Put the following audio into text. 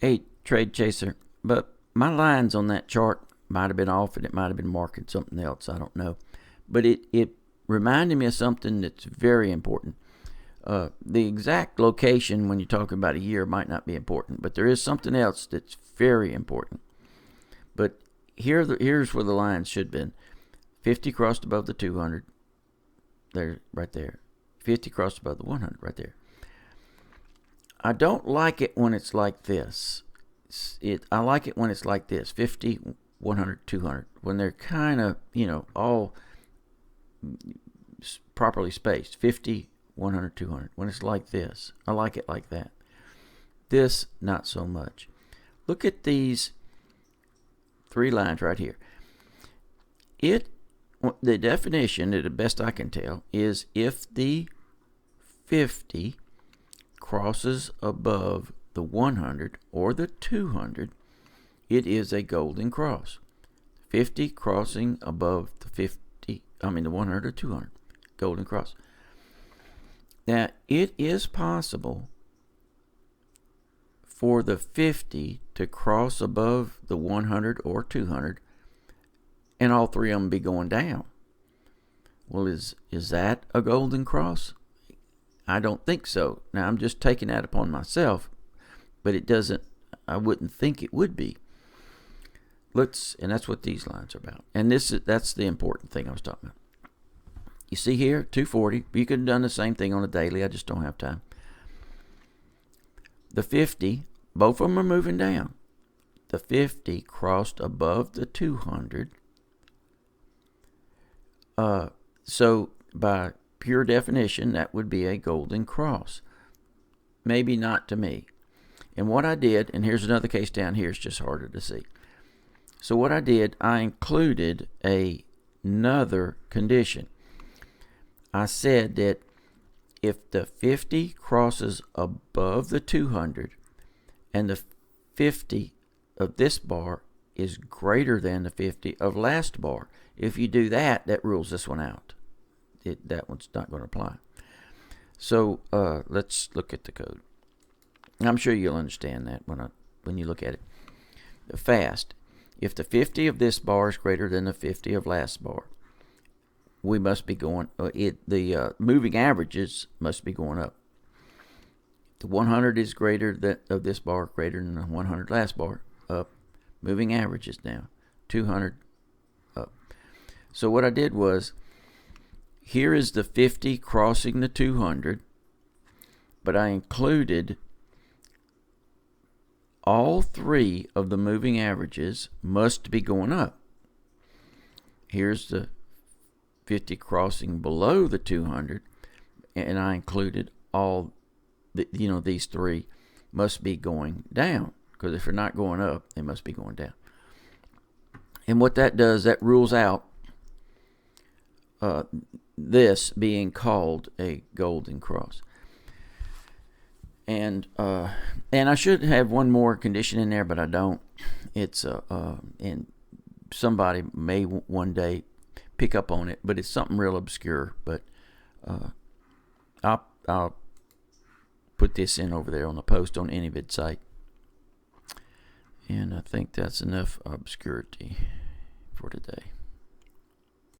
Hey, Trade Chaser, but my lines on that chart might have been off and it might have been marking something else. I don't know. But it reminded me of something that's very important. The exact location when you're talking about a year might not be important, but there is something else that's very important. But here's where the lines should have been. 50 crossed above the 200. There, right there. 50 crossed above the 100, right there. I don't like it when it's like this. I like it when it's like this, 50, 100, 200, when they're kind of, all properly spaced, 50, 100, 200. When it's like this, I like it like that. This, not so much. Look at these three lines right here. The definition, to the best I can tell, is if the 50 crosses above the 100 or the 200, it is a golden cross. 50 crossing above the 100 or 200, golden cross. Now, it is possible for the 50 to cross above the 100 or 200 and all three of them be going down. Well, is that a golden cross? I don't think so. Now, I'm just taking that upon myself, but I wouldn't think it would be. And that's what these lines are about. And that's the important thing I was talking about. You see here, 240. You could have done the same thing on a daily. I just don't have time. The 50, both of them are moving down. The 50 crossed above the 200. So by pure definition, that would be a golden cross. Maybe not to me. And what I did, and here's another case down here, it's just harder to see. So what I did, I included another condition. I said that if the 50 crosses above the 200 and the 50 of this bar is greater than the 50 of last bar, if you do that, that rules this one out. That one's not going to apply. So let's look at the code. I'm sure you'll understand that when you look at it. Fast. If the 50 of this bar is greater than the 50 of last bar, we must be going. The moving averages must be going up. The 100 is greater than of this bar, greater than the 100 last bar, up. Moving averages down. 200 up. So what I did was, here is the 50 crossing the 200, but I included all three of the moving averages must be going up. Here's the 50 crossing below the 200, and I included all these three must be going down, because if they're not going up, they must be going down. And what that does, that rules out this being called a golden cross. And I should have one more condition in there, but I don't. It's and somebody may one day pick up on it, but it's something real obscure. But I'll put this in over there on the post on AnyVid site. And I think that's enough obscurity for today.